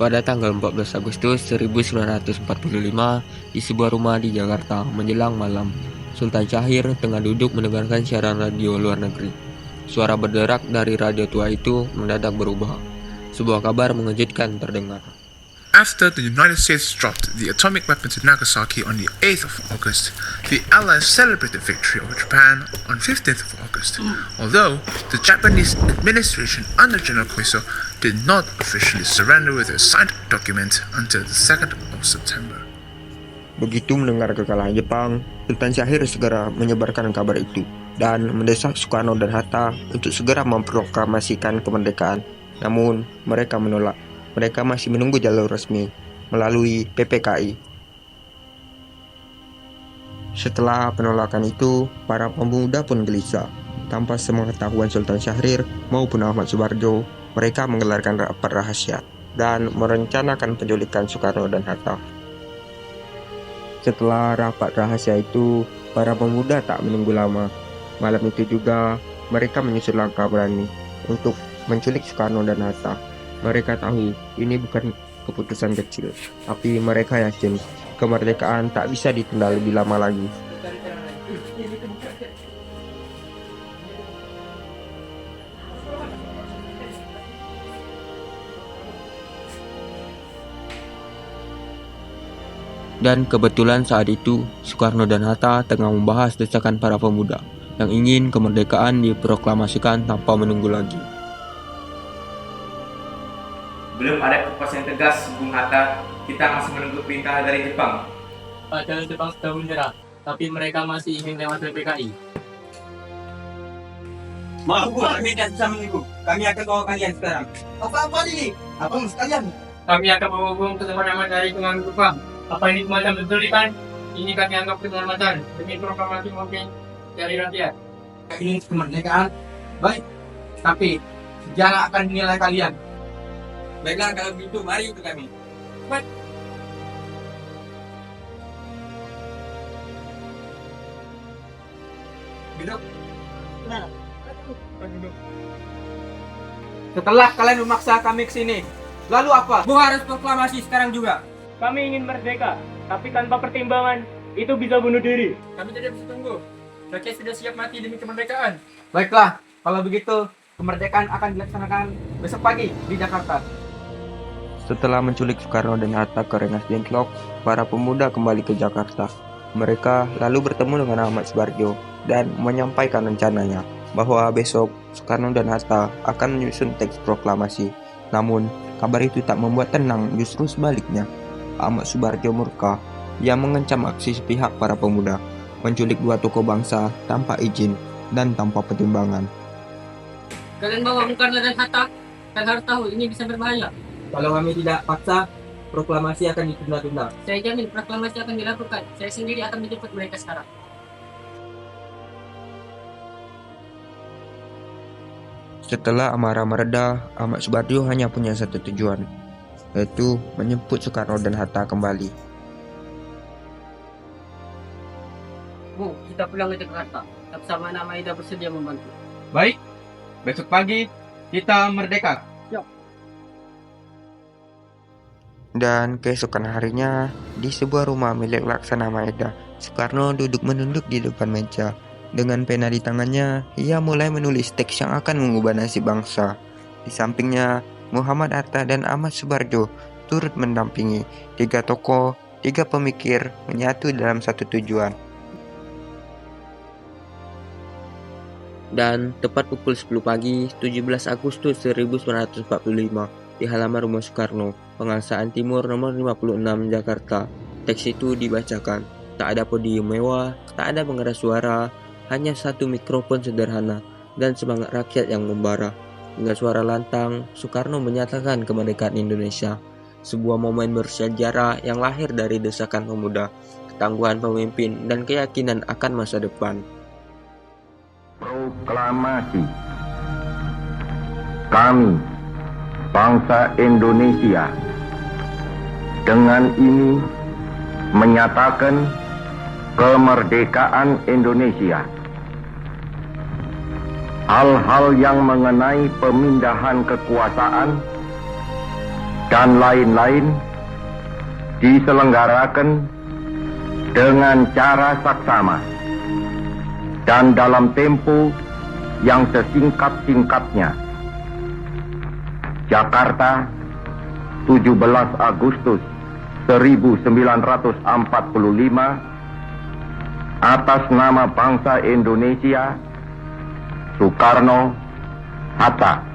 pada tanggal 14 Agustus 1945 di sebuah rumah di Jakarta menjelang malam. Sultan Syahrir tengah duduk mendengarkan siaran radio luar negeri. Suara berderak dari radio tua itu mendadak berubah. Sebuah kabar mengejutkan terdengar. After the United States dropped the atomic weapons at Nagasaki on the 8th of August, the Allies celebrated victory over Japan on 15th of August, although the Japanese administration under General Koiso did not officially surrender with a signed document until the 2nd of September. Begitu mendengar kekalahan Jepang, Sultan Syahrir segera menyebarkan kabar itu dan mendesak Soekarno dan Hatta untuk segera memproklamasikan kemerdekaan. Namun, mereka menolak. Mereka masih menunggu jalur resmi melalui PPKI. Setelah penolakan itu, para pemuda pun gelisah. Tanpa sepengetahuan Sultan Syahrir maupun Ahmad Subarjo, mereka menggelarkan rapat rahasia dan merencanakan penculikan Soekarno dan Hatta. Setelah rapat rahasia itu, para pemuda tak menunggu lama. Malam itu juga, mereka menyusun langkah berani untuk menculik Soekarno dan Hatta. Mereka tahu ini bukan keputusan kecil, tapi mereka yakin kemerdekaan tak bisa ditunda lebih lama lagi. Dan kebetulan saat itu, Soekarno dan Hatta tengah membahas desakan para pemuda yang ingin kemerdekaan diproklamasikan tanpa menunggu lagi. Belum ada keputusan tegas, Bung Hatta. Kita masih menunggu perintah dari Jepang. Padahal Jepang sudah menyerah, tapi mereka masih ingin lewat PPKI. Maaf Bu, kami tidak bisa menunggu. Kami akan bawa kalian sekarang. Apa ini? Apa sekalian? Kami akan menghubung keselamatan dari pengambil Jepang. Apa ini semacam penculikan? Ini kami anggap keselamatan demi proklamasi mungkin dari rakyat. Ini kemerdekaan. Baik, tapi sejarah akan dinilai kalian. Baiklah kalau begitu, mari ikut kami. Baik. Duduk. Setelah kalian memaksa kami ke sini, lalu apa? Bu harus proklamasi sekarang juga. Kami ingin merdeka, tapi tanpa pertimbangan itu bisa bunuh diri. Kami tidak bisa tunggu. Rakyat sudah siap mati demi kemerdekaan. Baiklah, kalau begitu kemerdekaan akan dilaksanakan besok pagi di Jakarta. Setelah menculik Soekarno dan Hatta ke Rengas Dengklok, para pemuda kembali ke Jakarta. Mereka lalu bertemu dengan Ahmad Subarjo dan menyampaikan rencananya bahwa besok Soekarno dan Hatta akan menyusun teks proklamasi. Namun, kabar itu tak membuat tenang, justru sebaliknya. Ahmad Subarjo murka. Ia mengancam aksi sepihak para pemuda, menculik dua tokoh bangsa tanpa izin dan tanpa pertimbangan. Kalian bawa Soekarno dan Hatta, kan harus tahu ini bisa berbahaya. Kalau kami tidak paksa, proklamasi akan ditunda-tunda. Saya jamin proklamasi akan dilakukan. Saya sendiri akan menjemput mereka sekarang. Setelah amarah mereda, Ahmad Subarjo hanya punya satu tujuan, yaitu menjemput Soekarno dan Hatta kembali. Bu, kita pulang ke Jakarta. Bersama nama Ida bersedia membantu. Baik, besok pagi kita merdeka. Dan keesokan harinya, di sebuah rumah milik Laksana Maeda, Soekarno duduk menunduk di depan meja. Dengan pena di tangannya, ia mulai menulis teks yang akan mengubah nasib bangsa. Di sampingnya, Muhammad Hatta dan Ahmad Subarjo turut mendampingi. Tiga tokoh, tiga pemikir menyatu dalam satu tujuan. Dan tepat pukul 10 pagi, 17 Agustus 1945, di halaman rumah Soekarno, Pengasaan Timur nomor 56 Jakarta. Teks itu dibacakan. Tak ada podium mewah, tak ada pengeras suara, hanya satu mikrofon sederhana dan semangat rakyat yang membara. Dengan suara lantang, Soekarno menyatakan kemerdekaan Indonesia, sebuah momen bersejarah yang lahir dari desakan pemuda, ketangguhan pemimpin, dan keyakinan akan masa depan. Proklamasi. Kami, bangsa Indonesia, dengan ini menyatakan kemerdekaan Indonesia. Hal-hal yang mengenai pemindahan kekuasaan dan lain-lain diselenggarakan dengan cara saksama dan dalam tempo yang sesingkat-singkatnya. Jakarta, 17 Agustus 1945, atas nama bangsa Indonesia, Soekarno, Hatta.